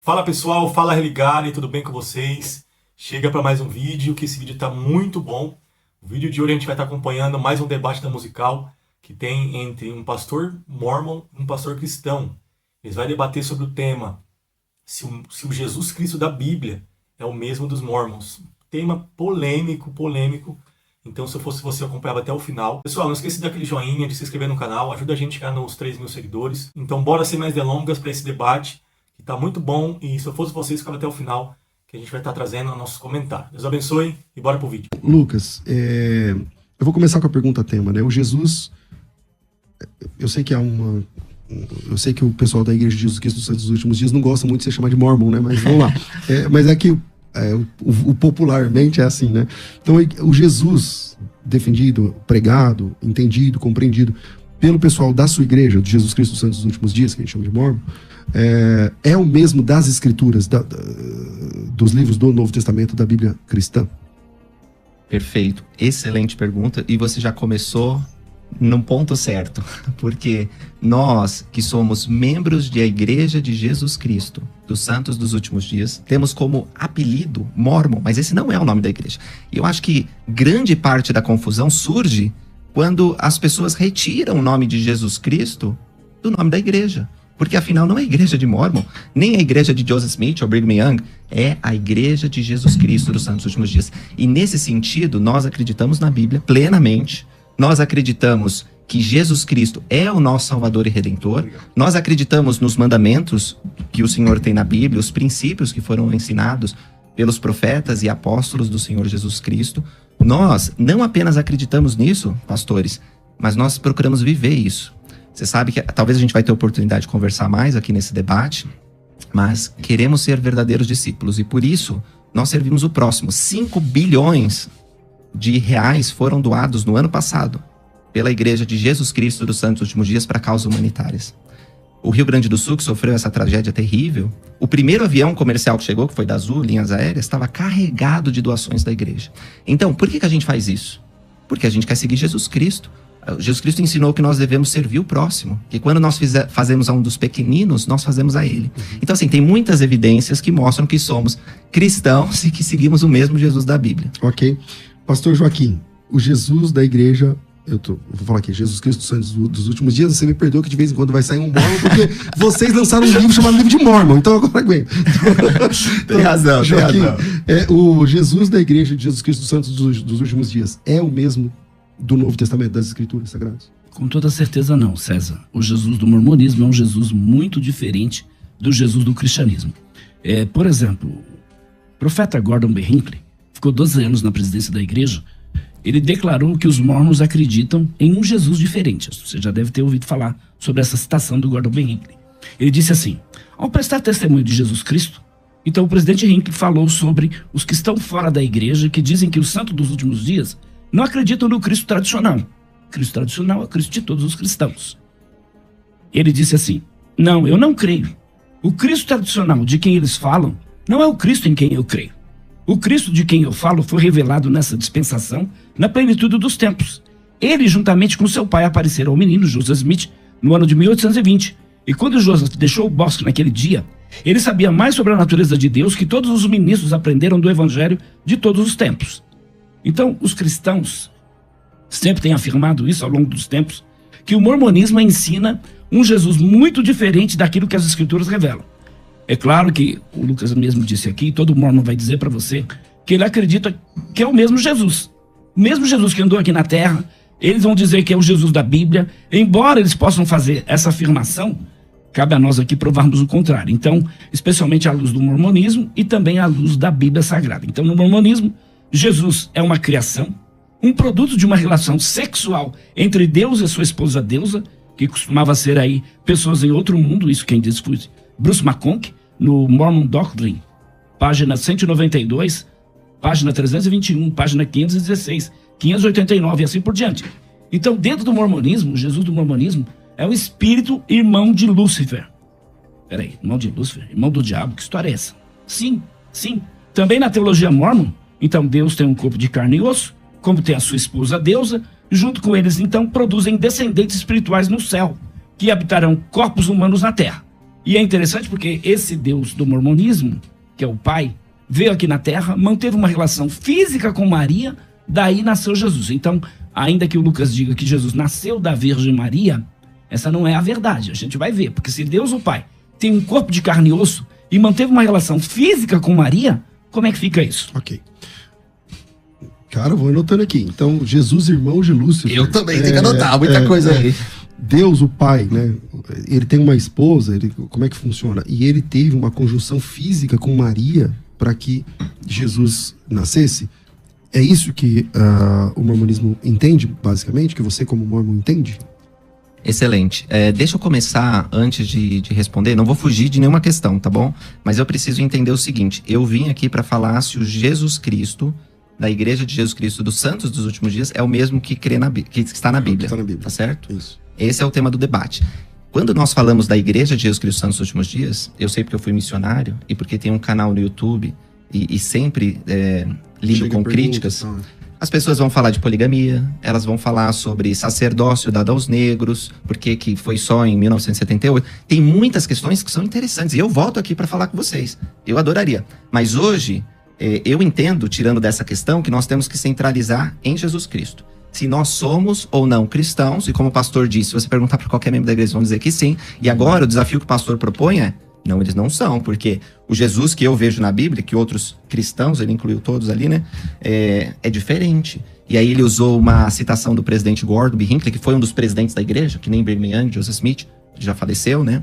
Fala pessoal, fala Religare, tudo bem com vocês? Chega para mais um vídeo, que esse vídeo está muito bom. O vídeo de hoje a gente vai estar acompanhando mais um debate da Musical que tem entre um pastor mormon e um pastor cristão. Eles vão debater sobre o tema se o Jesus Cristo da Bíblia é o mesmo dos mormons. Tema polêmico. Então, se eu fosse você, eu acompanhava até o final. Pessoal, não esqueça de dar aquele joinha, de se inscrever no canal, ajuda a gente a chegar nos 3.000 seguidores. Então, bora sem mais delongas para esse debate, que tá muito bom, e se eu fosse vocês, ficava até o final, que a gente vai estar trazendo nossos comentários. Deus abençoe e bora pro vídeo. Lucas, eu vou começar com a pergunta tema, né? O Jesus, eu sei que o pessoal da Igreja de Jesus Cristo dos Santos dos Últimos Dias não gosta muito de ser chamado de mormon, né? Mas vamos lá. Mas é que o popularmente é assim, né? Então, o Jesus defendido, pregado, entendido, compreendido pelo pessoal da sua igreja, de Jesus Cristo dos Santos dos Últimos Dias, que a gente chama de mormon, é o mesmo das escrituras, dos livros do Novo Testamento, da Bíblia cristã? Perfeito, excelente pergunta, e você já começou num ponto certo, porque nós que somos membros da Igreja de Jesus Cristo, dos Santos dos Últimos Dias, temos como apelido Mormon, mas esse não é o nome da igreja. E eu acho que grande parte da confusão surge quando as pessoas retiram o nome de Jesus Cristo do nome da igreja. Porque afinal não é a igreja de Mormon, nem a igreja de Joseph Smith ou Brigham Young, é a igreja de Jesus Cristo dos Santos dos Últimos Dias. E nesse sentido, nós acreditamos na Bíblia plenamente, nós acreditamos que Jesus Cristo é o nosso Salvador e Redentor, nós acreditamos nos mandamentos que o Senhor tem na Bíblia, os princípios que foram ensinados pelos profetas e apóstolos do Senhor Jesus Cristo. Nós não apenas acreditamos nisso, pastores, mas nós procuramos viver isso. Você sabe que talvez a gente vai ter oportunidade de conversar mais aqui nesse debate, mas queremos ser verdadeiros discípulos e por isso nós servimos o próximo. 5 bilhões de reais foram doados no ano passado pela Igreja de Jesus Cristo dos Santos Últimos Dias para causas humanitárias. O Rio Grande do Sul, que sofreu essa tragédia terrível, o primeiro avião comercial que chegou, que foi da Azul, linhas aéreas, estava carregado de doações da igreja. Então, por que a gente faz isso? Porque a gente quer seguir Jesus Cristo. Jesus Cristo ensinou que nós devemos servir o próximo, que quando nós fazemos a um dos pequeninos, nós fazemos a ele. Então, assim, tem muitas evidências que mostram que somos cristãos e que seguimos o mesmo Jesus da Bíblia. Ok. Pastor Joaquim, o Jesus da igreja, vou falar aqui, Jesus Cristo dos Santos dos Últimos Dias, você me perdoa que de vez em quando vai sair um mormon, porque vocês lançaram um livro chamado Livro de Mormon, então agora aguento. Tem razão, Joaquim, o Jesus da igreja de Jesus Cristo dos Santos dos Últimos Dias é o mesmo do Novo Testamento, das Escrituras Sagradas? Com toda certeza não, César. O Jesus do mormonismo é um Jesus muito diferente do Jesus do cristianismo. Por exemplo, o profeta Gordon B. Hinckley ficou 12 anos na presidência da igreja. Ele declarou que os mormons acreditam em um Jesus diferente. Você já deve ter ouvido falar sobre essa citação do Gordon B. Hinckley. Ele disse assim: ao prestar testemunho de Jesus Cristo, então o presidente Hinckley falou sobre os que estão fora da igreja, que dizem que os santos dos últimos dias não acreditam no Cristo tradicional. Cristo tradicional é o Cristo de todos os cristãos. Ele disse assim: não, eu não creio. O Cristo tradicional de quem eles falam não é o Cristo em quem eu creio. O Cristo de quem eu falo foi revelado nessa dispensação, na plenitude dos tempos. Ele, juntamente com seu pai, apareceram ao menino Joseph Smith no ano de 1820. E quando Joseph deixou o bosque naquele dia, ele sabia mais sobre a natureza de Deus que todos os ministros aprenderam do evangelho de todos os tempos. Então, os cristãos sempre têm afirmado isso ao longo dos tempos, que o mormonismo ensina um Jesus muito diferente daquilo que as escrituras revelam. É claro que o Lucas mesmo disse aqui, todo mormon vai dizer para você, que ele acredita que é o mesmo Jesus. O mesmo Jesus que andou aqui na Terra, eles vão dizer que é o Jesus da Bíblia. Embora eles possam fazer essa afirmação, cabe a nós aqui provarmos o contrário. Então, especialmente à luz do mormonismo e também à luz da Bíblia Sagrada. Então, no mormonismo, Jesus é uma criação, um produto de uma relação sexual entre Deus e sua esposa deusa, que costumava ser aí pessoas em outro mundo, isso quem diz foi Bruce McConkie, no Mormon Doctrine, página 192, página 321, página 516, 589 e assim por diante. Então, dentro do mormonismo, Jesus do mormonismo é o espírito irmão de Lúcifer. Peraí, irmão de Lúcifer? Irmão do diabo? Que história é essa? Sim. Também na teologia mormon, então Deus tem um corpo de carne e osso, como tem a sua esposa deusa, junto com eles então produzem descendentes espirituais no céu, que habitarão corpos humanos na terra. E é interessante porque esse Deus do mormonismo, que é o Pai, veio aqui na Terra, manteve uma relação física com Maria, daí nasceu Jesus. Então, ainda que o Lucas diga que Jesus nasceu da Virgem Maria, essa não é a verdade. A gente vai ver, porque se Deus, o Pai, tem um corpo de carne e osso e manteve uma relação física com Maria, como é que fica isso? Ok. Cara, vou anotando aqui. Então, Jesus, irmão de Lúcifer. Eu também tenho que anotar muita coisa aí. Deus, o Pai, né? Ele tem uma esposa, como é que funciona? E ele teve uma conjunção física com Maria para que Jesus nascesse. É isso que o mormonismo entende, basicamente? Que você, como mormon, entende? Excelente. Deixa eu começar, antes de responder, não vou fugir de nenhuma questão, tá bom? Mas eu preciso entender o seguinte, eu vim aqui para falar se o Jesus Cristo, da Igreja de Jesus Cristo dos Santos dos Últimos Dias, é o mesmo que está na Bíblia, tá certo? Isso. Esse é o tema do debate. Quando nós falamos da Igreja de Jesus Cristo dos Santos dos Últimos Dias, eu sei porque eu fui missionário e porque tem um canal no YouTube e sempre lido com críticas. As pessoas vão falar de poligamia, elas vão falar sobre sacerdócio dado aos negros, porque que foi só em 1978. Tem muitas questões que são interessantes e eu volto aqui para falar com vocês. Eu adoraria. Mas hoje, eu entendo, tirando dessa questão, que nós temos que centralizar em Jesus Cristo. Se nós somos ou não cristãos, e como o pastor disse, se você perguntar para qualquer membro da igreja, vão dizer que sim. E agora o desafio que o pastor propõe é: não, eles não são, porque o Jesus que eu vejo na Bíblia, que outros cristãos, ele incluiu todos ali, né, é diferente. E aí ele usou uma citação do presidente Gordon B. Hinckley, que foi um dos presidentes da igreja, que nem Brigham Young, Joseph Smith, que já faleceu, né,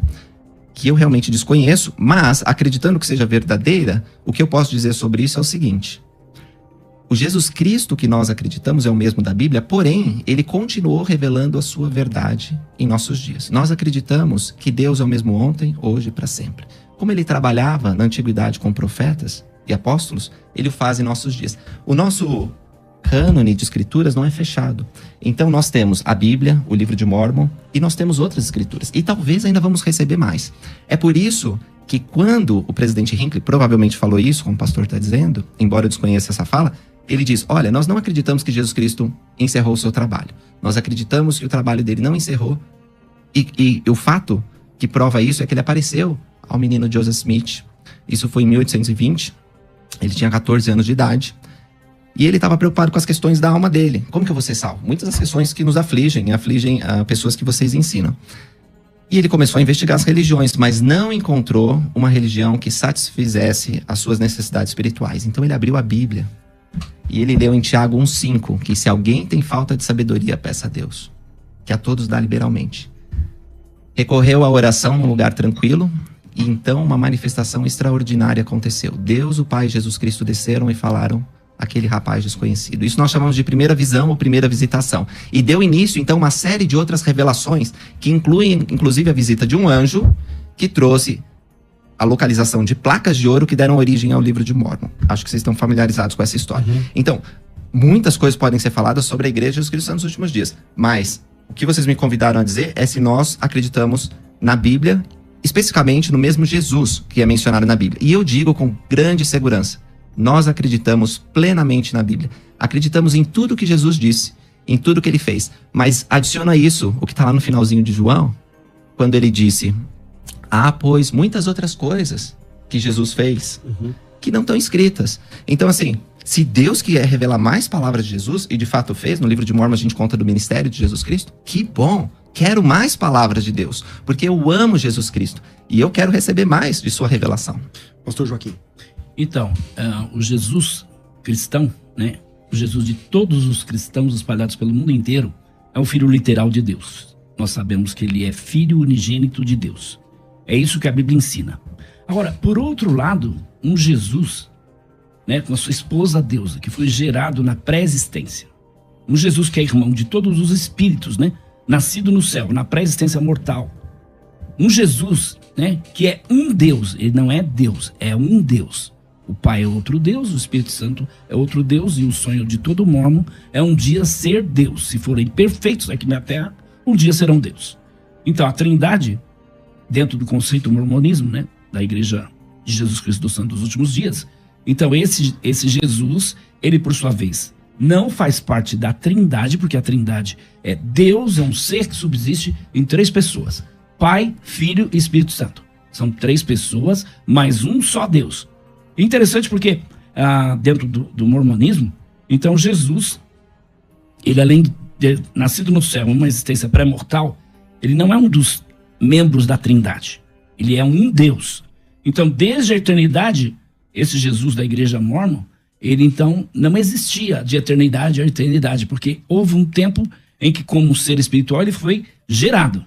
que eu realmente desconheço, mas acreditando que seja verdadeira, o que eu posso dizer sobre isso é o seguinte: o Jesus Cristo que nós acreditamos é o mesmo da Bíblia, porém, ele continuou revelando a sua verdade em nossos dias. Nós acreditamos que Deus é o mesmo ontem, hoje e para sempre. Como ele trabalhava na antiguidade com profetas e apóstolos, ele o faz em nossos dias. O nosso cânone de escrituras não é fechado. Então nós temos a Bíblia, o livro de Mórmon, e nós temos outras escrituras. E talvez ainda vamos receber mais. É por isso que quando o presidente Hinckley provavelmente falou isso, como o pastor está dizendo, embora eu desconheça essa fala, ele diz: olha, nós não acreditamos que Jesus Cristo encerrou o seu trabalho. Nós acreditamos que o trabalho dele não encerrou. E o fato que prova isso é que ele apareceu ao menino Joseph Smith. Isso foi em 1820. Ele tinha 14 anos de idade. E ele estava preocupado com as questões da alma dele. Como que eu vou ser salvo? Muitas das questões que nos afligem pessoas que vocês ensinam. E ele começou a investigar as religiões, mas não encontrou uma religião que satisfizesse as suas necessidades espirituais. Então ele abriu a Bíblia. E ele leu em Tiago 1,5, que se alguém tem falta de sabedoria, peça a Deus, que a todos dá liberalmente. Recorreu à oração num lugar tranquilo, e então uma manifestação extraordinária aconteceu. Deus, o Pai e Jesus Cristo desceram e falaram àquele rapaz desconhecido. Isso nós chamamos de primeira visão ou primeira visitação. E deu início, então, uma série de outras revelações, que incluem, inclusive, a visita de um anjo, que trouxe a localização de placas de ouro que deram origem ao livro de Mórmon. Acho que vocês estão familiarizados com essa história. Então, muitas coisas podem ser faladas sobre a Igreja de Jesus Cristo nos últimos dias. Mas o que vocês me convidaram a dizer é se nós acreditamos na Bíblia, especificamente no mesmo Jesus que é mencionado na Bíblia. E eu digo com grande segurança: nós acreditamos plenamente na Bíblia. Acreditamos em tudo que Jesus disse, em tudo que ele fez. Mas adiciona isso, o que está lá no finalzinho de João, quando ele disse: há, pois, muitas outras coisas que Jesus fez que não estão escritas. Então, assim, se Deus quer revelar mais palavras de Jesus, e de fato fez, no livro de Mórmon a gente conta do ministério de Jesus Cristo, que bom! Quero mais palavras de Deus, porque eu amo Jesus Cristo e eu quero receber mais de sua revelação. Pastor Joaquim. Então, o Jesus cristão, né? O Jesus de todos os cristãos espalhados pelo mundo inteiro, é o filho literal de Deus. Nós sabemos que ele é filho unigênito de Deus. É isso que a Bíblia ensina. Agora, por outro lado, um Jesus, né, com a sua esposa deusa, que foi gerado na pré-existência. Um Jesus que é irmão de todos os espíritos, né, nascido no céu, na pré-existência mortal. Um Jesus, né, que é um Deus. Ele não é Deus, é um Deus. O Pai é outro Deus, o Espírito Santo é outro Deus, e o sonho de todo mormon é um dia ser Deus. Se forem perfeitos aqui na Terra, um dia serão Deus. Então, a Trindade, dentro do conceito mormonismo, né, da Igreja de Jesus Cristo dos Santos dos Últimos Dias, então esse Jesus, ele por sua vez, não faz parte da Trindade, porque a Trindade é Deus, é um ser que subsiste em 3 pessoas: Pai, Filho e Espírito Santo. São 3 pessoas, mas um só Deus. Interessante porque, dentro do mormonismo, então Jesus, ele além de nascido no céu, uma existência pré-mortal, ele não é um dos membros da Trindade. Ele é um Deus. Então, desde a eternidade, esse Jesus da igreja mórmon, ele então não existia de eternidade a eternidade, porque houve um tempo em que, como ser espiritual, ele foi gerado.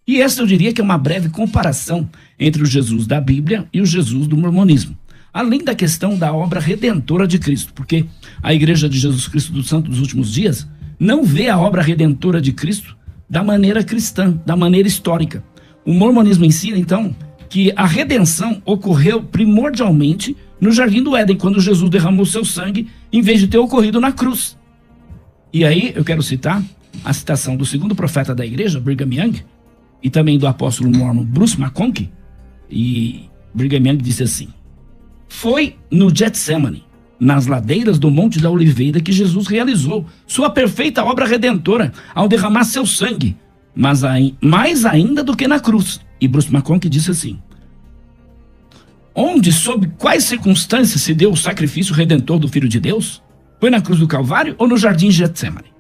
E essa eu diria que é uma breve comparação entre o Jesus da Bíblia e o Jesus do mormonismo. Além da questão da obra redentora de Cristo, porque a Igreja de Jesus Cristo dos Santos dos Últimos Dias não vê a obra redentora de Cristo da maneira cristã, da maneira histórica. O mormonismo ensina, então, que a redenção ocorreu primordialmente no Jardim do Éden, quando Jesus derramou seu sangue, em vez de ter ocorrido na cruz. E aí eu quero citar a citação do segundo profeta da igreja, Brigham Young, e também do apóstolo mormon Bruce McConkie. E Brigham Young disse assim: foi no Getsemane, nas ladeiras do Monte da Oliveira, que Jesus realizou sua perfeita obra redentora ao derramar seu sangue, mas mais ainda do que na cruz. E Bruce McConkie disse assim: onde, sob quais circunstâncias se deu o sacrifício redentor do Filho de Deus? Foi na cruz do Calvário ou no jardim de Getsemane?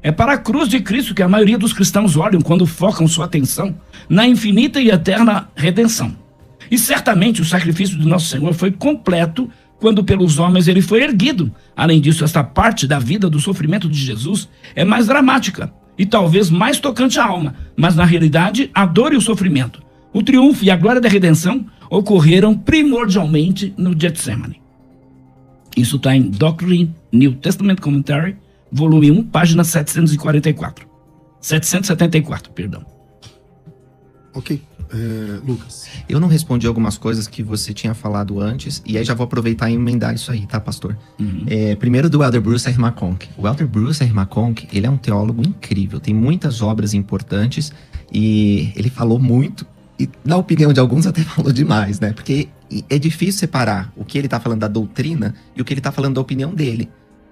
É para a cruz de Cristo que a maioria dos cristãos olham quando focam sua atenção na infinita e eterna redenção. E certamente o sacrifício do nosso Senhor foi completo quando pelos homens ele foi erguido. Além disso, esta parte da vida do sofrimento de Jesus é mais dramática e talvez mais tocante à alma, mas na realidade a dor e o sofrimento, o triunfo e a glória da redenção ocorreram primordialmente no Getsemane. Isso está em Doctrine New Testament Commentary, volume 1, página 774. 774, perdão. Ok. Lucas. Eu não respondi algumas coisas que você tinha falado antes, e aí já vou aproveitar e emendar isso aí, tá, pastor? Primeiro do Elder Bruce R. McConkie. O Elder Bruce R. McConkie, ele é um teólogo incrível, tem muitas obras importantes, e ele falou muito, e na opinião de alguns até falou demais, né? Porque é difícil separar o que ele tá falando da doutrina e o que ele tá falando da opinião dele.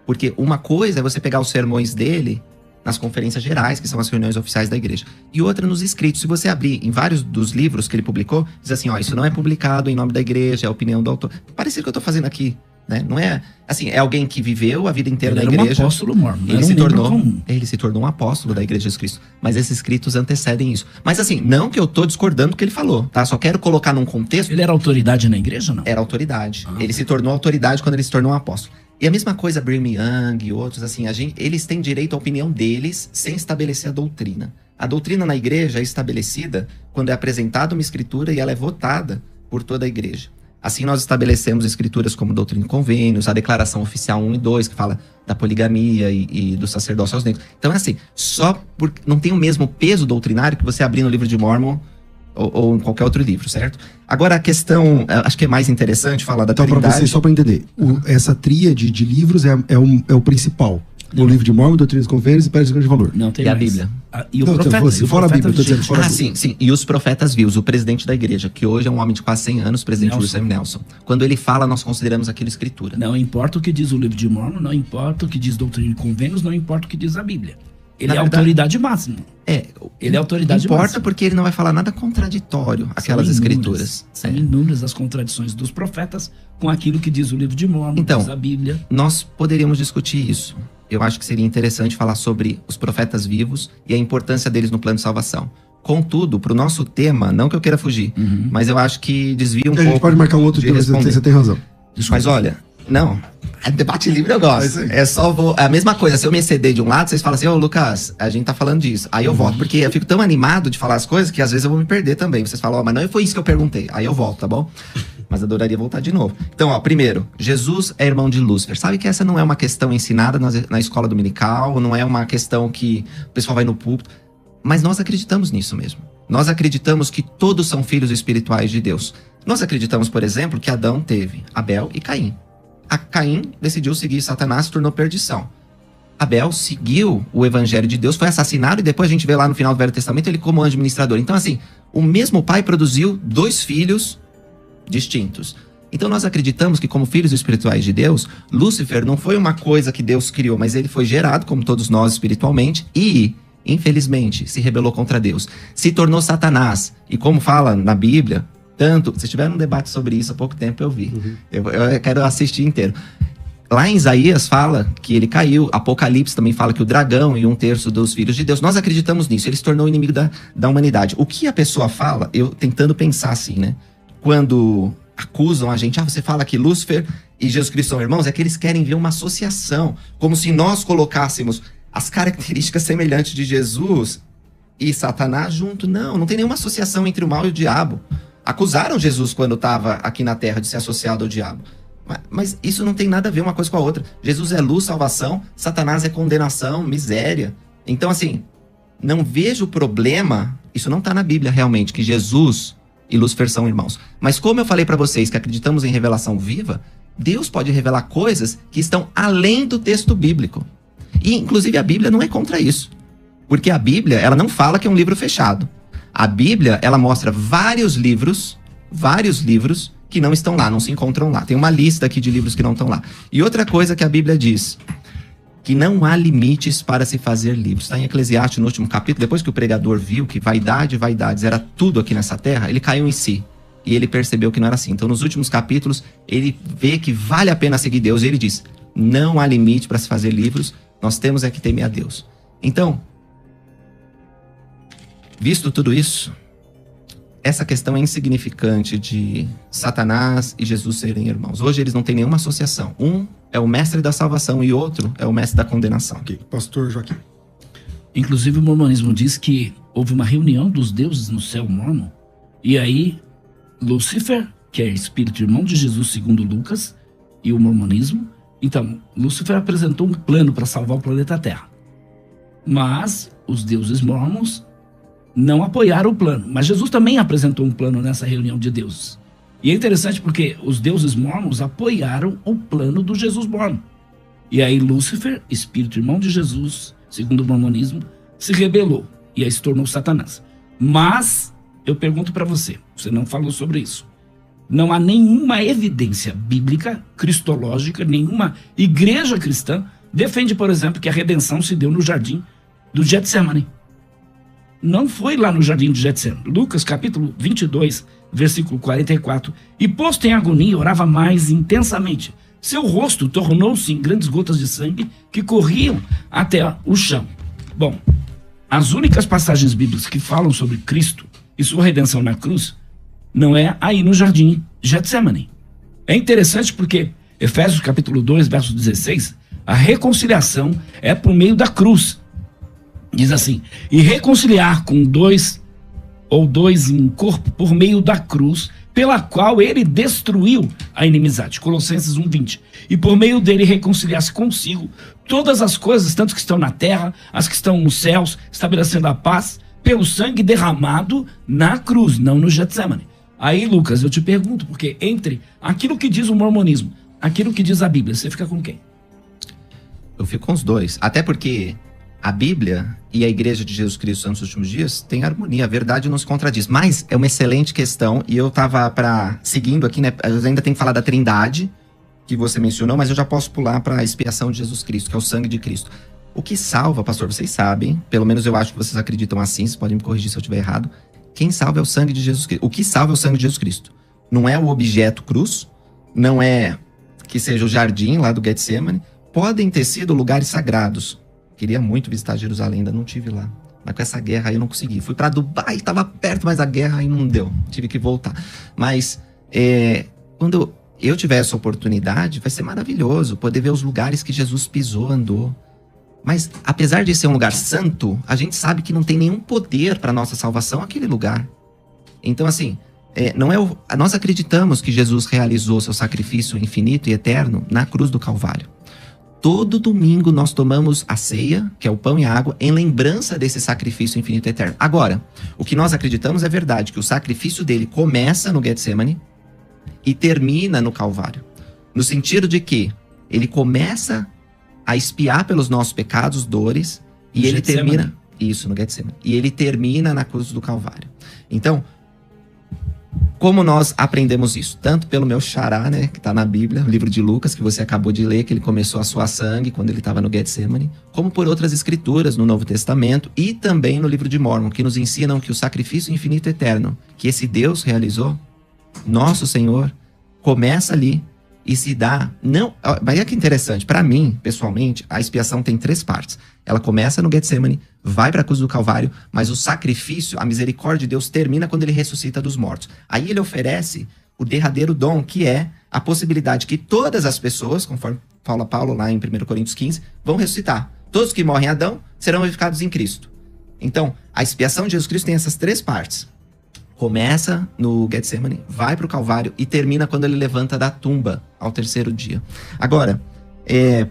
Porque uma coisa é você pegar os sermões dele nas conferências gerais, que são as reuniões oficiais da igreja, e outra nos escritos. Se você abrir em vários dos livros que ele publicou, diz assim, ó, isso não é publicado em nome da igreja, é a opinião do autor. Parece que eu tô fazendo aqui, né? Não é, assim, é alguém que viveu a vida inteira na igreja. Ele era um apóstolo mormon, ele se tornou um apóstolo da igreja de Jesus Cristo. Mas esses escritos antecedem isso. Mas assim, não que eu tô discordando do que ele falou, tá? Só quero colocar num contexto. Ele era autoridade na igreja, não? Era autoridade. Ele se tornou autoridade quando ele se tornou um apóstolo. E a mesma coisa, Brigham Young e outros, assim, eles têm direito à opinião deles sem estabelecer a doutrina. A doutrina na igreja é estabelecida quando é apresentada uma escritura e ela é votada por toda a igreja. Assim, nós estabelecemos escrituras como Doutrina e Convênios, a Declaração Oficial 1 e 2, que fala da poligamia e do sacerdócio aos negros. Então, é assim, só porque não tem o mesmo peso doutrinário que você abrir no livro de Mormon ou em qualquer outro livro, certo? Agora, a questão, acho que é mais interessante falar da Trindade. Então, para você, só para entender, essa tríade de livros é o principal. O livro de Mormon, Doutrinas e Convênios e Pedras de Grande Valor. Não, tem e mais. A Bíblia. E o profeta, se fora a Bíblia, eu tô dizendo fora a Bíblia. Sim. E os profetas vivos, o presidente da igreja, que hoje é um homem de quase 100 anos, presidente Russell Nelson. Quando ele fala, nós consideramos aquilo escritura. Não importa o que diz o livro de Mormon, não importa o que diz Doutrina e Convênios, não importa o que diz a Bíblia. Ele é a autoridade máxima. Ele é a autoridade máxima. Importa porque ele não vai falar nada contraditório àquelas escrituras. São inúmeras as contradições dos profetas com aquilo que diz o livro de Mormon, então, diz a Bíblia. Nós poderíamos discutir isso. Eu acho que seria interessante falar sobre os profetas vivos e a importância deles no plano de salvação. Contudo, para o nosso tema, não que eu queira fugir, mas eu acho que desvia um pouco. A gente pode marcar um outro dia, você tem razão. Mas olha, não, debate livre eu gosto. É só a mesma coisa, se eu me exceder de um lado, vocês falam assim, ô Lucas, a gente tá falando disso. Aí eu volto, porque eu fico tão animado de falar as coisas que às vezes eu vou me perder também. Vocês falam, mas não foi isso que eu perguntei. Aí eu volto, tá bom? Mas adoraria voltar de novo. Então, primeiro, Jesus é irmão de Lúcifer. Sabe que essa não é uma questão ensinada na escola dominical, não é uma questão que o pessoal vai no púlpito. Mas nós acreditamos nisso mesmo. Nós acreditamos que todos são filhos espirituais de Deus. Nós acreditamos, por exemplo, que Adão teve Abel e Caim. Caim decidiu seguir Satanás e se tornou perdição. Abel seguiu o evangelho de Deus, foi assassinado e depois a gente vê lá no final do Velho Testamento ele como anjo ministrador. Então assim, o mesmo pai produziu 2 filhos distintos. Então nós acreditamos que como filhos espirituais de Deus, Lúcifer não foi uma coisa que Deus criou, mas ele foi gerado como todos nós espiritualmente e infelizmente, se rebelou contra Deus, se tornou Satanás. E como fala na Bíblia, tanto... Vocês tiveram um debate sobre isso há pouco tempo, eu vi. Eu quero assistir inteiro. Lá em Isaías fala que ele caiu. Apocalipse também fala que o dragão e 1/3 dos filhos de Deus. Nós acreditamos nisso. Ele se tornou inimigo da humanidade. O que a pessoa fala, eu tentando pensar assim, né? Quando acusam a gente, você fala que Lúcifer e Jesus Cristo são irmãos, é que eles querem ver uma associação. Como se nós colocássemos as características semelhantes de Jesus e Satanás junto. Não tem nenhuma associação entre o mal e o diabo. Acusaram Jesus quando estava aqui na terra de ser associado ao diabo. Mas isso não tem nada a ver uma coisa com a outra. Jesus é luz, salvação. Satanás é condenação, miséria. Então, assim, não vejo problema. Isso não está na Bíblia, realmente, que Jesus e Lúcifer são irmãos. Mas como eu falei para vocês que acreditamos em revelação viva, Deus pode revelar coisas que estão além do texto bíblico. E, inclusive, a Bíblia não é contra isso. Porque a Bíblia, ela não fala que é um livro fechado. A Bíblia, ela mostra vários livros que não estão lá, não se encontram lá. Tem uma lista aqui de livros que não estão lá. E outra coisa que a Bíblia diz, que não há limites para se fazer livros. Está em Eclesiastes, no último capítulo, depois que o pregador viu que vaidades era tudo aqui nessa terra, ele caiu em si. E ele percebeu que não era assim. Então, nos últimos capítulos, ele vê que vale a pena seguir Deus. E ele diz, não há limite para se fazer livros, nós temos é que temer a Deus. Então, visto tudo isso, essa questão é insignificante de Satanás e Jesus serem irmãos. Hoje eles não têm nenhuma associação. Um é o mestre da salvação e outro é o mestre da condenação. Ok, pastor Joaquim. Inclusive o mormonismo diz que houve uma reunião dos deuses no céu mormon, e aí Lúcifer, que é espírito irmão de Jesus segundo Lucas, e o mormonismo, então Lúcifer apresentou um plano para salvar o planeta Terra. Mas os deuses mormons não apoiaram o plano. Mas Jesus também apresentou um plano nessa reunião de deuses. E é interessante porque os deuses mormons apoiaram o plano do Jesus mormon. E aí Lúcifer, espírito irmão de Jesus, segundo o mormonismo, se rebelou e aí se tornou Satanás. Mas eu pergunto para você não falou sobre isso. Não há nenhuma evidência bíblica, cristológica, nenhuma igreja cristã defende, por exemplo, que a redenção se deu no jardim do Getsemane. Não foi lá no jardim de Getsemane. Lucas capítulo 22, versículo 44. E posto em agonia, orava mais intensamente. Seu rosto tornou-se em grandes gotas de sangue que corriam até o chão. Bom, as únicas passagens bíblicas que falam sobre Cristo e sua redenção na cruz não é aí no jardim de Getsemane. É interessante porque Efésios capítulo 2, verso 16, a reconciliação é por meio da cruz. Diz assim, e reconciliar com dois em corpo por meio da cruz, pela qual ele destruiu a inimizade. Colossenses 1:20. E por meio dele reconciliar-se consigo todas as coisas, tanto que estão na terra, as que estão nos céus, estabelecendo a paz pelo sangue derramado na cruz, não no Getsemane. Aí, Lucas, eu te pergunto, porque entre aquilo que diz o mormonismo, aquilo que diz a Bíblia, você fica com quem? Eu fico com os dois. Até porque a Bíblia e a Igreja de Jesus Cristo nos últimos dias têm harmonia, a verdade não se contradiz. Mas é uma excelente questão e eu tava seguindo aqui, né? Eu ainda tenho que falar da Trindade, que você mencionou, mas eu já posso pular para a expiação de Jesus Cristo, que é o sangue de Cristo. O que salva, pastor, vocês sabem, pelo menos eu acho que vocês acreditam assim, vocês podem me corrigir se eu estiver errado. Quem salva é o sangue de Jesus Cristo. O que salva é o sangue de Jesus Cristo. Não é o objeto cruz, não é que seja o jardim lá do Getsemane. Podem ter sido lugares sagrados. Queria muito visitar Jerusalém, ainda não tive lá. Mas com essa guerra aí eu não consegui. Fui para Dubai, estava perto, mas a guerra aí não deu. Tive que voltar. Mas quando eu tiver essa oportunidade, vai ser maravilhoso poder ver os lugares que Jesus pisou, andou. Mas apesar de ser um lugar santo, a gente sabe que não tem nenhum poder para nossa salvação aquele lugar. Então assim, nós acreditamos que Jesus realizou seu sacrifício infinito e eterno na cruz do Calvário. Todo domingo nós tomamos a ceia, que é o pão e a água, em lembrança desse sacrifício infinito e eterno. Agora, o que nós acreditamos é verdade, que o sacrifício dele começa no Getsemane e termina no Calvário. No sentido de que ele começa a expiar pelos nossos pecados, dores, e ele termina... Isso, no Getsemane. E ele termina na cruz do Calvário. Então, como nós aprendemos isso? Tanto pelo meu xará, né, que está na Bíblia, o livro de Lucas, que você acabou de ler, que ele começou a suar sangue quando ele estava no Getsemane, como por outras escrituras no Novo Testamento e também no livro de Mórmon, que nos ensinam que o sacrifício infinito e eterno que esse Deus realizou, nosso Senhor, começa ali e se dá... Não, mas é que interessante, para mim, pessoalmente, a expiação tem 3 partes. Ela começa no Getsemane, vai para a cruz do Calvário, mas o sacrifício, a misericórdia de Deus termina quando ele ressuscita dos mortos. Aí ele oferece o derradeiro dom, que é a possibilidade que todas as pessoas, conforme fala Paulo lá em 1 Coríntios 15, vão ressuscitar. Todos que morrem em Adão serão vivificados em Cristo. Então, a expiação de Jesus Cristo tem essas 3 partes. Começa no Getsemane, vai para o Calvário e termina quando ele levanta da tumba ao 3º dia. Agora,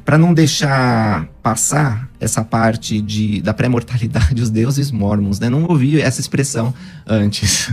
para não deixar passar essa parte da pré-mortalidade dos deuses mórmons, né? Não ouvi essa expressão antes.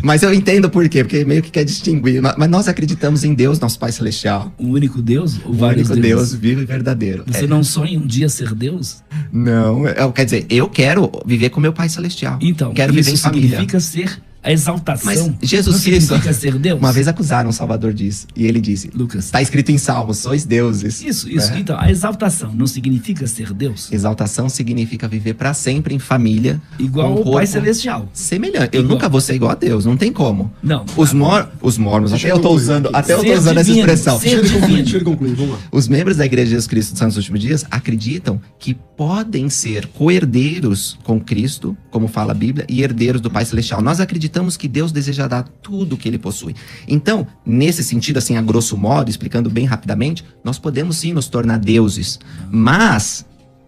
Mas eu entendo por quê, porque meio que quer distinguir. Mas nós acreditamos em Deus, nosso Pai Celestial. O único Deus ou O vários único deuses? Deus vivo e verdadeiro. Você não sonha um dia ser Deus? Não, quer dizer, eu quero viver com meu Pai Celestial. Então, quero viver em isso família. significa ser a exaltação. Mas Jesus não Cristo, significa ser Deus? uma vez acusaram o Salvador disso, e ele disse, Lucas. está escrito em Salmos, sois deuses. Isso. É. Então, a exaltação não significa ser Deus? Exaltação significa viver para sempre em família. Igual com ao corpo Pai Celestial. semelhante. Eu Igual. nunca vou ser igual a Deus, não tem como. Não. Os mormons, até eu tô usando essa divino, expressão. ser divino. Deixa ele concluir, vamos lá. Os membros da Igreja de Jesus Cristo dos Santos dos Últimos Dias acreditam que podem ser co-herdeiros com Cristo, como fala a Bíblia, e herdeiros do Pai Celestial. Nós acreditamos que Deus deseja dar tudo o que ele possui. Então, nesse sentido, assim, a grosso modo, explicando bem rapidamente, nós podemos sim nos tornar deuses, mas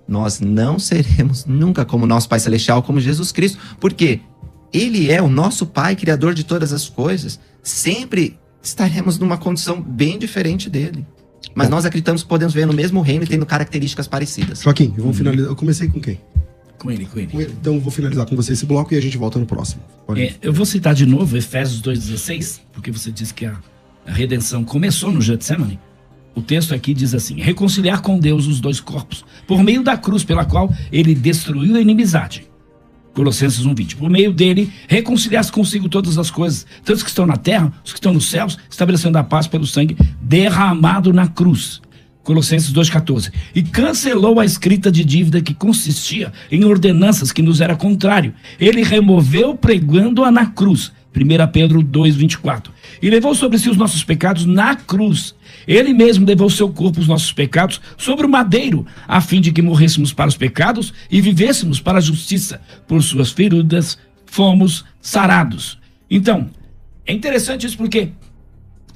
nós não seremos nunca como nosso Pai Celestial, como Jesus Cristo, porque ele é o nosso Pai, Criador de todas as coisas. Sempre estaremos numa condição bem diferente dele. Mas nós acreditamos que podemos viver no mesmo reino e tendo características parecidas. Joaquim, eu vou finalizar. Eu comecei com quem? Com ele. Com ele. Então eu vou finalizar com você esse bloco e a gente volta no próximo. Pode ir. Eu vou citar de novo Efésios 2,16, porque você disse que a redenção começou no Getsemane. O texto aqui diz assim: reconciliar com Deus os 2 corpos, por meio da cruz pela qual ele destruiu a inimizade. Colossenses 1,20. Por meio dele, reconciliar-se consigo todas as coisas, tanto os que estão na terra, os que estão nos céus, estabelecendo a paz pelo sangue derramado na cruz. Colossenses 2,14. E cancelou a escrita de dívida que consistia em ordenanças que nos era contrário. Ele removeu pregando-a na cruz. 1 Pedro 2,24. E levou sobre si os nossos pecados na cruz. Ele mesmo levou seu corpo, os nossos pecados, sobre o madeiro, a fim de que morrêssemos para os pecados e vivêssemos para a justiça. Por suas feridas fomos sarados. Então, é interessante isso porque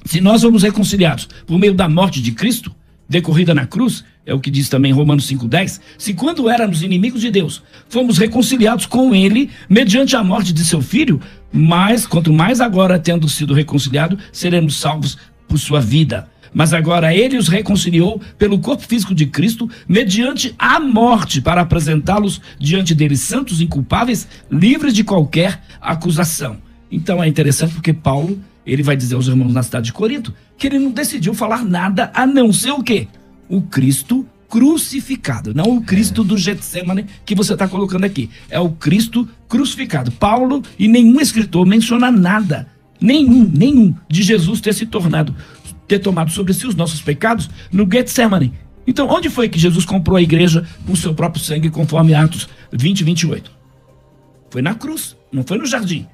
se nós fomos reconciliados por meio da morte de Cristo, decorrida na cruz, é o que diz também Romanos 5,10, se quando éramos inimigos de Deus, fomos reconciliados com ele mediante a morte de seu filho, mas quanto mais agora, tendo sido reconciliado, seremos salvos por sua vida. Mas agora ele os reconciliou pelo corpo físico de Cristo, mediante a morte, para apresentá-los diante deles santos, inculpáveis, livres de qualquer acusação. Então é interessante porque Paulo, ele vai dizer aos irmãos na cidade de Corinto, que ele não decidiu falar nada a não ser o quê? O Cristo crucificado, não o Cristo do Getsemane que você está colocando aqui. É o Cristo crucificado. Paulo e nenhum escritor menciona nada, nenhum de Jesus ter tomado sobre si os nossos pecados no Getsemane. Então, onde foi que Jesus comprou a igreja com o seu próprio sangue, conforme Atos 20, 28? Foi na cruz, não foi no jardim.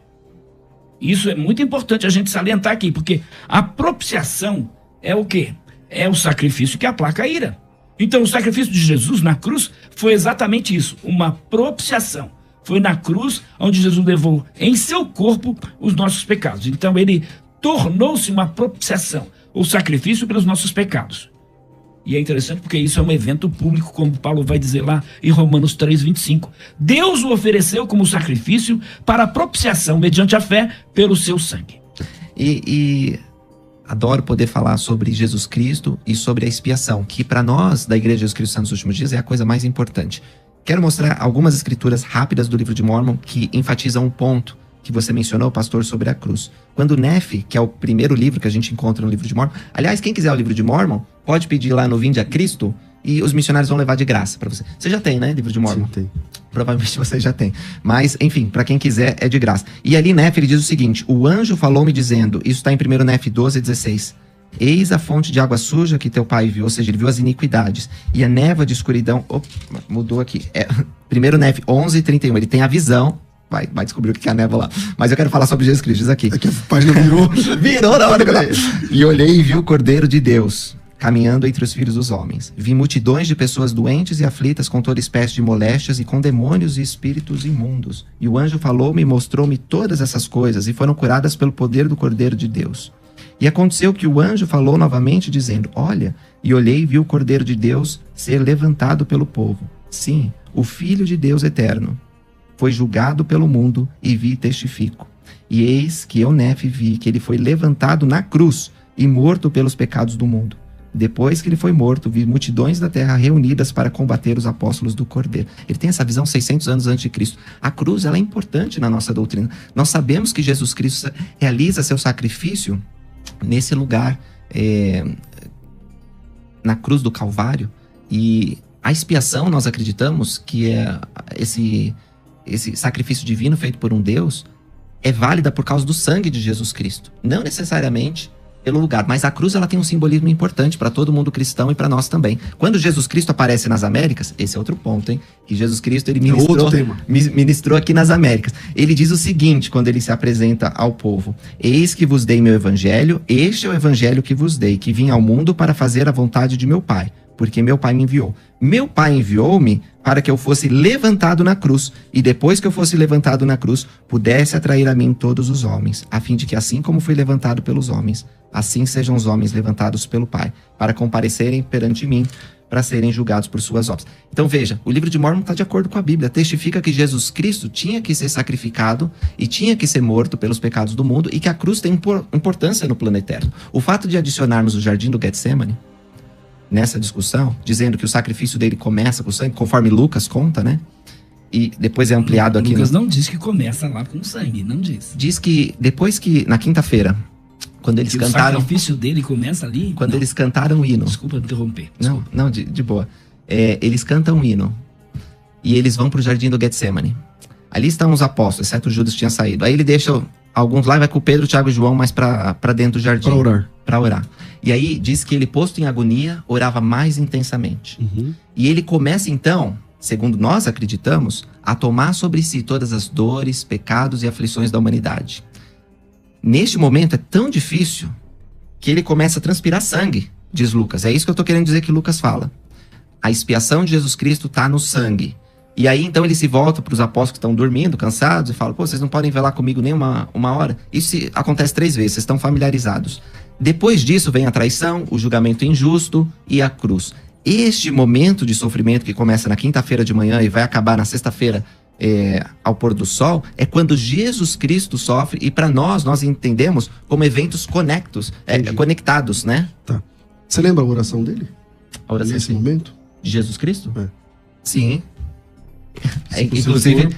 Isso é muito importante a gente salientar aqui, porque a propiciação é o quê? É o sacrifício que aplaca a ira. Então, o sacrifício de Jesus na cruz foi exatamente isso, uma propiciação. Foi na cruz onde Jesus levou em seu corpo os nossos pecados. Então, ele tornou-se uma propiciação, o sacrifício pelos nossos pecados. E é interessante porque isso é um evento público, como Paulo vai dizer lá em Romanos 3,25. Deus o ofereceu como sacrifício para a propiciação mediante a fé pelo seu sangue. E adoro poder falar sobre Jesus Cristo e sobre a expiação, que para nós, da Igreja de Jesus Cristo Santos dos Últimos Dias, é a coisa mais importante. Quero mostrar algumas escrituras rápidas do livro de Mórmon que enfatizam um ponto que você mencionou, pastor, sobre a cruz. Quando Nefe, que é o primeiro livro que a gente encontra no livro de Mórmon, aliás, quem quiser o livro de Mórmon, pode pedir lá no Vinde a Cristo e os missionários vão levar de graça para você. Você já tem, né, livro de Mórmon? Sim, tem. Provavelmente você já tem. Mas, enfim, para quem quiser, é de graça. E ali, Nefe, ele diz o seguinte: o anjo falou-me dizendo, isso está em 1 Nefe 12:16. Eis a fonte de água suja que teu pai viu, ou seja, ele viu as iniquidades. E a névoa de escuridão... Opa, mudou aqui. 1 Nefe 11:31. Ele tem a visão. Vai descobrir o que é a névoa lá. Mas eu quero falar sobre Jesus Cristo. Diz aqui. É que a página virou. Virou na hora que eu... E olhei e vi o Cordeiro de Deus caminhando entre os filhos dos homens. Vi multidões de pessoas doentes e aflitas com toda espécie de moléstias e com demônios e espíritos imundos. E o anjo falou-me e mostrou-me todas essas coisas e foram curadas pelo poder do Cordeiro de Deus. E aconteceu que o anjo falou novamente dizendo, olha, e olhei e vi o Cordeiro de Deus ser levantado pelo povo. Sim, o Filho de Deus eterno. Foi julgado pelo mundo e vi e testifico. E eis que eu, Nefe, vi que ele foi levantado na cruz e morto pelos pecados do mundo. Depois que ele foi morto, vi multidões da terra reunidas para combater os apóstolos do Cordeiro. Ele tem essa visão 600 anos antes de Cristo. A cruz, ela é importante na nossa doutrina. Nós sabemos que Jesus Cristo realiza seu sacrifício nesse lugar, na cruz do Calvário. E a expiação, nós acreditamos que é esse sacrifício divino feito por um Deus é válida por causa do sangue de Jesus Cristo. Não necessariamente pelo lugar, mas a cruz ela tem um simbolismo importante para todo mundo cristão e para nós também. Quando Jesus Cristo aparece nas Américas, esse é outro ponto, hein? Que Jesus Cristo ele ministrou aqui nas Américas. Ele diz o seguinte quando ele se apresenta ao povo: eis que vos dei meu evangelho, este é o evangelho que vos dei, que vim ao mundo para fazer a vontade de meu Pai, porque meu Pai me enviou. Meu Pai enviou-me para que eu fosse levantado na cruz, e depois que eu fosse levantado na cruz, pudesse atrair a mim todos os homens, a fim de que assim como fui levantado pelos homens, assim sejam os homens levantados pelo Pai, para comparecerem perante mim, para serem julgados por suas obras. Então veja, o livro de Mórmon está de acordo com a Bíblia, testifica que Jesus Cristo tinha que ser sacrificado e tinha que ser morto pelos pecados do mundo, e que a cruz tem importância no plano eterno. O fato de adicionarmos o jardim do Getsemane nessa discussão, dizendo que o sacrifício dele começa com sangue, conforme Lucas conta, né? E depois é ampliado aqui. Lucas não diz que começa lá com sangue, não diz. Diz que depois que, na quinta-feira, quando eles cantaram... O sacrifício dele começa ali? Quando eles cantaram o hino. Desculpa interromper. Não, de boa. Eles cantam o hino e eles vão pro jardim do Getsemane. Ali estão os apóstolos, exceto Judas tinha saído. Aí ele deixa alguns lá e vai com o Pedro, Tiago e João mais pra dentro do jardim. Pra orar. E aí diz que ele, posto em agonia, orava mais intensamente. Uhum. E ele começa então, segundo nós acreditamos, a tomar sobre si todas as dores, pecados e aflições da humanidade. Neste momento é tão difícil que ele começa a transpirar sangue, diz Lucas. É isso que eu tô querendo dizer que Lucas fala. A expiação de Jesus Cristo está no sangue. E aí então ele se volta para os apóstolos que estão dormindo, cansados, e fala, pô, vocês não podem velar comigo nem uma hora? Isso acontece 3 vezes, vocês estão familiarizados. Depois disso vem a traição, o julgamento injusto e a cruz. Este momento de sofrimento que começa na quinta-feira de manhã e vai acabar na sexta-feira ao pôr do sol, é quando Jesus Cristo sofre, e para nós entendemos como eventos conectados, né? Tá. Você lembra a oração dele? A oração nesse momento? De Jesus Cristo? É. Sim. Inclusive,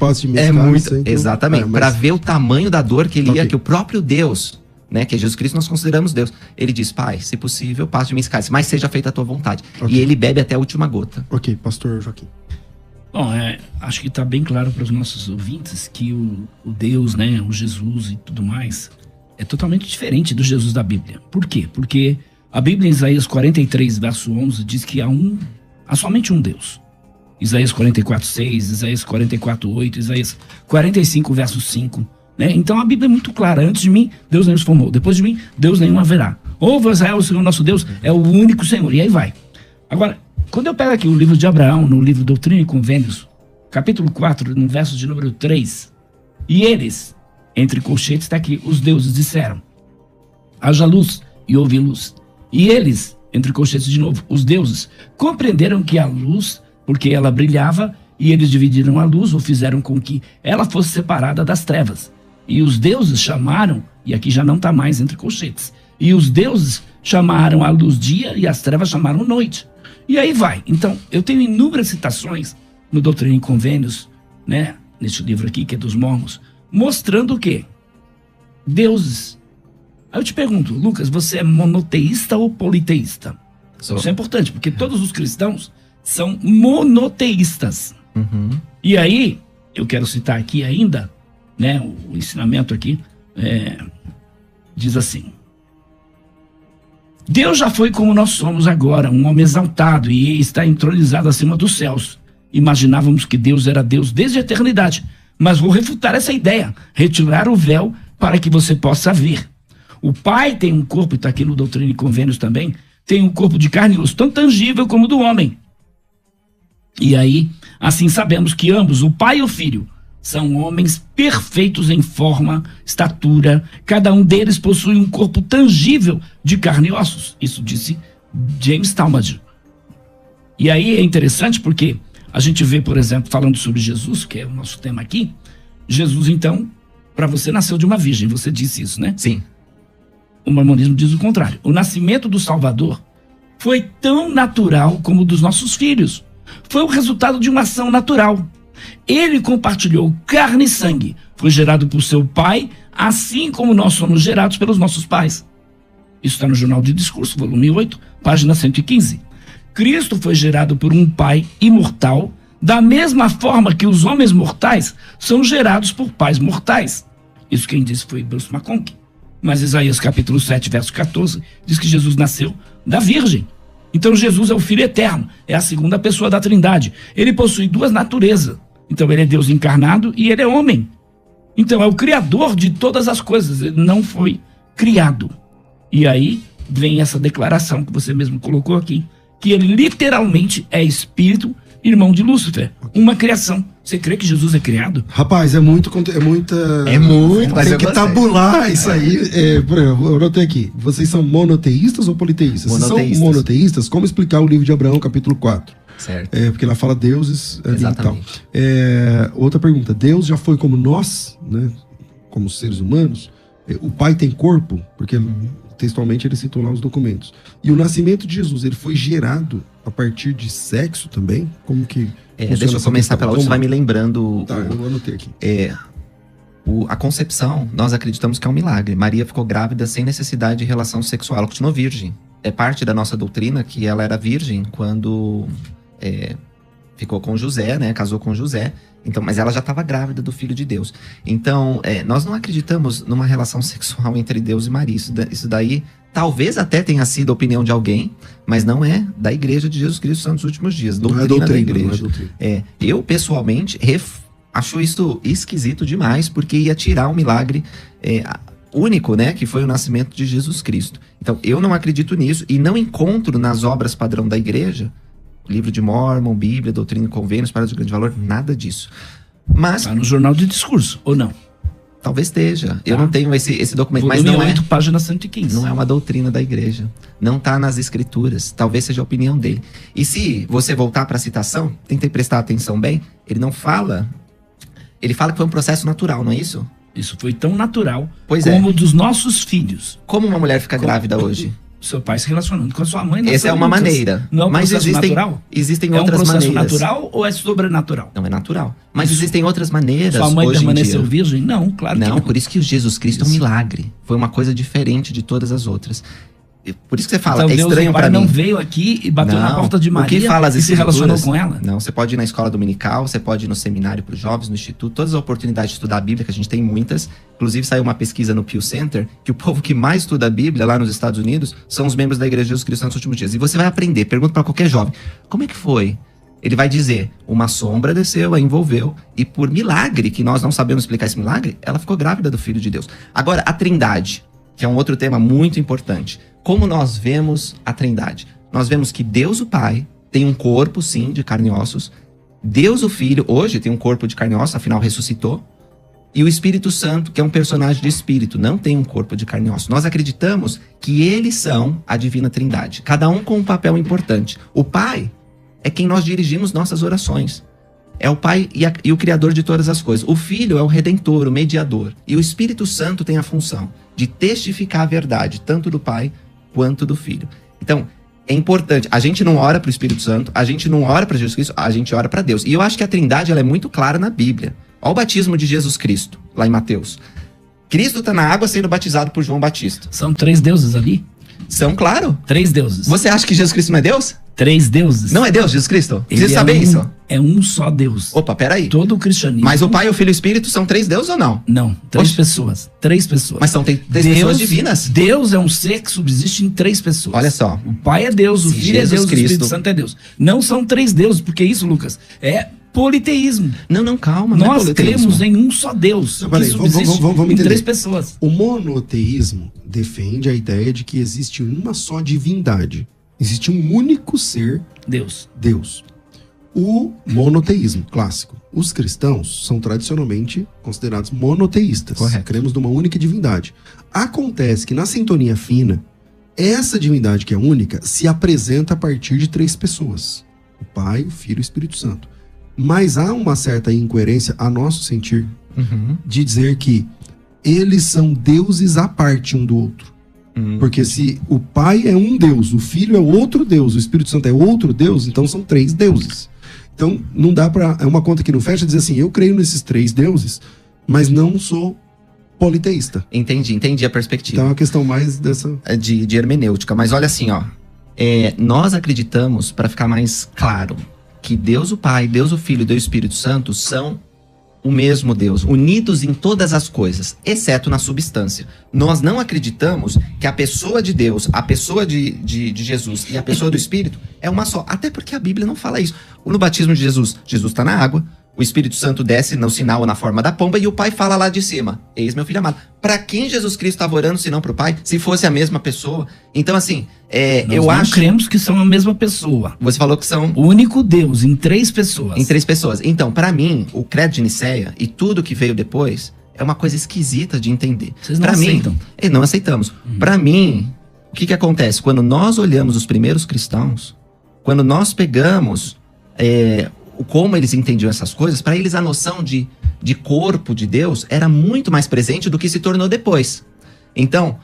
exatamente, para ver o tamanho da dor que ele ia, que o próprio Deus, né, que Jesus Cristo nós consideramos Deus, ele diz, Pai, se possível, passe de mim esse cálice, mas seja feita a tua vontade. E ele bebe até a última gota. Ok, pastor Joaquim. Bom, acho que está bem claro para os nossos ouvintes que o Deus, né, o Jesus e tudo mais, é totalmente diferente do Jesus da Bíblia. Por quê? Porque a Bíblia, em Isaías 43, verso 11, diz que há somente um Deus. Isaías 44:6, Isaías 44:8, Isaías 45, verso 5. Né? Então a Bíblia é muito clara. Antes de mim, Deus nenhum se formou. Depois de mim, Deus nenhum haverá. Ouve, Israel, o Senhor nosso Deus é o único Senhor. E aí vai. Agora, quando eu pego aqui o livro de Abraão, no livro Doutrina e Convênios, capítulo 4, no verso de número 3, e eles, entre colchetes, está aqui, os deuses disseram, haja luz, e houve luz. E eles, entre colchetes de novo, os deuses, compreenderam que a luz, porque ela brilhava, e eles dividiram a luz, ou fizeram com que ela fosse separada das trevas. E os deuses chamaram, e aqui já não está mais entre colchetes, e os deuses chamaram a luz dia, e as trevas chamaram noite. E aí vai. Então, eu tenho inúmeras citações no Doutrina e Convênios, né, nesse livro aqui, que é dos Mormons, mostrando o quê? Deuses. Aí eu te pergunto, Lucas, você é monoteísta ou politeísta? Isso é importante, porque todos os cristãos são monoteístas. Uhum. E aí, eu quero citar aqui ainda, né, o ensinamento aqui, diz assim: Deus já foi como nós somos agora, um homem exaltado e está entronizado acima dos céus. Imaginávamos que Deus era Deus desde a eternidade, mas vou refutar essa ideia, retirar o véu para que você possa ver. O Pai tem um corpo, está aqui no Doutrina e Convênios também, tem um corpo de carne e osso, tão tangível como o do homem. E aí, assim sabemos que ambos, o Pai e o Filho, são homens perfeitos em forma, estatura, cada um deles possui um corpo tangível de carne e ossos. Isso disse James Talmage. E aí é interessante porque a gente vê, por exemplo, falando sobre Jesus, que é o nosso tema aqui, Jesus, então, para você nasceu de uma virgem, você disse isso, né? Sim. O mormonismo diz o contrário. O nascimento do Salvador foi tão natural como o dos nossos filhos. Foi o resultado de uma ação natural. Ele compartilhou carne e sangue. Foi gerado por seu pai, assim como nós somos gerados pelos nossos pais. Isso está no Jornal de Discurso, volume 8, página 115. Cristo foi gerado por um pai imortal, da mesma forma que os homens mortais são gerados por pais mortais. Isso quem disse foi Bruce McConkie. Mas Isaías capítulo 7, verso 14, diz que Jesus nasceu da Virgem. Então Jesus é o Filho eterno, é a segunda pessoa da Trindade. Ele possui duas naturezas. Então ele é Deus encarnado e ele é homem. Então é o Criador de todas as coisas, ele não foi criado. E aí vem essa declaração que você mesmo colocou aqui, que ele literalmente é espírito, irmão de Lúcifer, uma criação. Você crê que Jesus é criado? Rapaz, é muita. mas Tem eu que gostei. tabular isso aí. Por exemplo, eu anotei aqui. Vocês são monoteístas ou politeístas? Se são monoteístas, como explicar o livro de Abraão, capítulo 4? Certo. Porque lá fala deuses ali Exatamente. e tal. Outra pergunta. Deus já foi como nós, né? Como seres humanos. O Pai tem corpo? Porque textualmente ele citou lá os documentos. E o nascimento de Jesus, ele foi gerado a partir de sexo também? Como que... Deixa eu começar pela outra, você vai me lembrando. Tá, eu anotei aqui. A concepção, nós acreditamos que é um milagre. Maria ficou grávida sem necessidade de relação sexual, ela continuou virgem. É parte da nossa doutrina que ela era virgem quando ficou com José, né? Casou com José. Então, mas ela já estava grávida do Filho de Deus. Então, nós não acreditamos numa relação sexual entre Deus e Maria. Isso daí talvez até tenha sido a opinião de alguém, mas não é da Igreja de Jesus Cristo Santos dos Últimos Dias. Doutrina da Igreja. Eu, pessoalmente, acho isso esquisito demais, porque ia tirar um milagre único, né? Que foi o nascimento de Jesus Cristo. Então, eu não acredito nisso e não encontro nas obras padrão da Igreja, Livro de Mórmon, Bíblia, Doutrina e Convênios, Palavras de Grande Valor, nada disso. Mas Está no Jornal de Discurso, ou não? talvez esteja. Eu não tenho esse documento, Volume mas não 8, página 115. Não é uma doutrina da igreja. Não está nas escrituras. Talvez seja a opinião dele. E se você voltar para a citação, tentei prestar atenção bem, ele não fala... Ele fala que foi um processo natural, não é isso? Isso foi tão natural Pois como dos nossos filhos. Como uma mulher fica grávida hoje? Seu pai se relacionando com a sua mãe. Essa é uma maneira. Não é um Mas processo natural? Existem É um outras processo maneiras. natural ou é sobrenatural? Não, é natural. Mas existem outras maneiras Sua mãe hoje em permaneceu dia. virgem? Não, claro que Não, não. por isso que o Jesus Cristo é um milagre. Foi uma coisa diferente de todas as outras. Por isso que você fala, Então é Deus, estranho o pai pra não mim. veio aqui e bateu na porta de O Maria que fala as e se relacionou escrituras? com ela? Não, você pode ir na escola dominical, você pode ir no seminário para os jovens, no instituto, todas as oportunidades de estudar a Bíblia, que a gente tem muitas. Inclusive saiu uma pesquisa no Pew Center, que o povo que mais estuda a Bíblia lá nos Estados Unidos são os membros da Igreja de Jesus Cristo nos últimos dias. E você vai aprender, pergunta para qualquer jovem, como é que foi? Ele vai dizer, uma sombra desceu, a envolveu, e por milagre, que nós não sabemos explicar esse milagre, ela ficou grávida do Filho de Deus. Agora, a Trindade, que é um outro tema muito importante. Como nós vemos a Trindade? Nós vemos que Deus o Pai tem um corpo, sim, de carne e ossos. Deus o Filho, hoje, tem um corpo de carne e ossos, afinal ressuscitou. E o Espírito Santo, que é um personagem de espírito, não tem um corpo de carne e ossos. Nós acreditamos que eles são a Divina Trindade, cada um com um papel importante. O Pai é quem nós dirigimos nossas orações. É o Pai e o Criador de todas as coisas. O Filho é o Redentor, o Mediador. E o Espírito Santo tem a função de testificar a verdade, tanto do Pai quanto do Filho. Então, é importante. A gente não ora para o Espírito Santo, a gente não ora para Jesus Cristo, a gente ora para Deus. E eu acho que a Trindade ela é muito clara na Bíblia. Olha o batismo de Jesus Cristo, lá em Mateus. Cristo está na água sendo batizado por João Batista. São três deuses ali? São, claro. 3 deuses. Você acha que Jesus Cristo não é Deus? 3 deuses. Não é Deus, Jesus Cristo? Ele Precisa saber isso. É um só Deus. Opa, peraí. Todo o cristianismo. Mas o Pai, o Filho e o Espírito são 3 deuses ou não? Não, 3 Oxe. pessoas. 3 pessoas. Mas são 3 pessoas divinas. Deus é um ser que subsiste em 3 pessoas. Olha só. O Pai é Deus, o Se Filho é Jesus Deus, o Espírito Cristo- Santo é Deus. Não são 3 deuses, porque isso, Lucas, é politeísmo. Não, calma. Não é Nós politeísmo. cremos em um só Deus, Não, que peraí, subsiste vamos em entender. 3 pessoas. O monoteísmo defende a ideia de que existe uma só divindade. Existe um único ser, Deus. Deus. O monoteísmo clássico. Os cristãos são tradicionalmente considerados monoteístas. Correto. Cremos numa única divindade. Acontece que na sintonia fina, essa divindade que é única se apresenta a partir de 3 pessoas. O Pai, o Filho e o Espírito Santo. Mas há uma certa incoerência, a nosso sentir, Uhum. de dizer que eles são deuses à parte um do outro. Porque se o Pai é um Deus, o Filho é outro Deus, o Espírito Santo é outro Deus, então são 3 deuses. Então não dá pra... É uma conta que não fecha dizer assim, eu creio nesses 3 deuses, mas não sou politeísta. Entendi a perspectiva. Então é uma questão mais dessa... De hermenêutica. Mas olha assim, ó. Nós acreditamos, para ficar mais claro, que Deus o Pai, Deus o Filho e Deus o Espírito Santo são o mesmo Deus, unidos em todas as coisas, exceto na substância. Nós não acreditamos que a pessoa de Deus, a pessoa de Jesus e a pessoa do Espírito é uma só. Até porque a Bíblia não fala isso. No batismo de Jesus, Jesus está na água, o Espírito Santo desce no sinal ou na forma da pomba e o Pai fala lá de cima, eis meu filho amado. Para quem Jesus Cristo estava orando se não para o Pai? Se fosse a mesma pessoa? Então assim, Nós eu não acho... cremos que são a mesma pessoa. Você falou que são O único Deus em 3 pessoas. em 3 pessoas. Então, para mim, o credo de Nicéia e tudo que veio depois é uma coisa esquisita de entender. Vocês não Pra aceitam. mim, não aceitamos. Para mim, o que acontece? Quando nós olhamos os primeiros cristãos, quando nós pegamos como eles entendiam essas coisas, para eles a noção de corpo de Deus era muito mais presente do que se tornou depois. Então,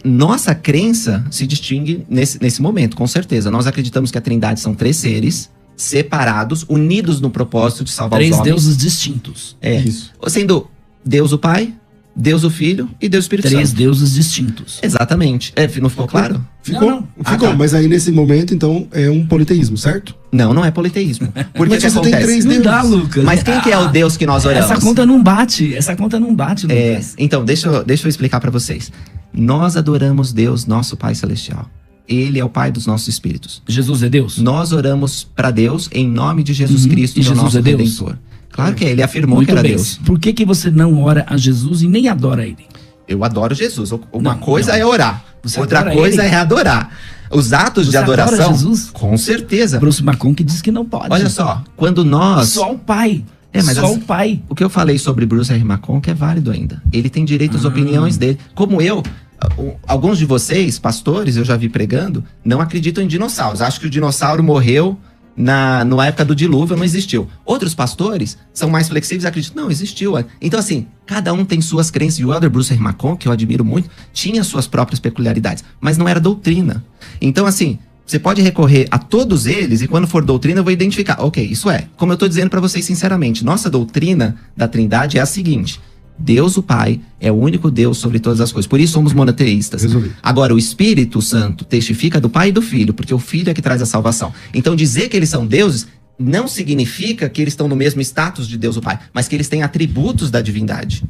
nossa crença se distingue nesse momento, com certeza. Nós acreditamos que a Trindade são 3 seres separados, unidos no propósito de salvar 3 os homens. deuses distintos. Isso. Sendo Deus o Pai, Deus o Filho e Deus o Espírito 3 Santo. deuses distintos. Exatamente. Não ficou claro? Ficou, Não. ficou. Ah, tá. Mas aí nesse momento, então, é um politeísmo, certo? Não é politeísmo. Porque Mas o que você tem acontece? 3 Não dá, deuses. Lucas. Mas quem que é o Deus que nós oramos? Essa conta não bate, Lucas. Então, deixa eu explicar para vocês. Nós adoramos Deus, nosso Pai Celestial. Ele é o Pai dos nossos espíritos. Jesus é Deus? Nós oramos para Deus em nome de Jesus Cristo, E que é o Jesus nosso é Deus? Redentor. Claro que é, ele afirmou Muito que era bem. Deus. Por que você não ora a Jesus e nem adora ele? Eu adoro Jesus. Uma Não, coisa não. é orar, Você outra adora coisa ele? é adorar. Os atos de Você adora adoração, Jesus? com certeza. Bruce Macon que diz que não pode. Olha só, quando nós... Só o pai. Mas Só assim, o pai. o que eu falei sobre Bruce R. Macon que é válido ainda. Ele tem direito às opiniões dele. Como eu, alguns de vocês, pastores, eu já vi pregando, não acreditam em dinossauros. Acho que o dinossauro morreu na época do dilúvio, não existiu. Outros pastores são mais flexíveis e acreditam, não, existiu. Então assim, cada um tem suas crenças. E o Elder Bruce R. Macon, que eu admiro muito, tinha suas próprias peculiaridades, mas não era doutrina. Então assim, você pode recorrer a todos eles e quando for doutrina eu vou identificar. Ok, isso é. Como eu tô dizendo para vocês sinceramente, nossa doutrina da Trindade é a seguinte: Deus o Pai é o único Deus sobre todas as coisas. Por isso somos monoteístas. Resolvido. Agora, o Espírito Santo testifica do Pai e do Filho, porque o Filho é que traz a salvação. Então, dizer que eles são deuses não significa que eles estão no mesmo status de Deus o Pai, mas que eles têm atributos da divindade.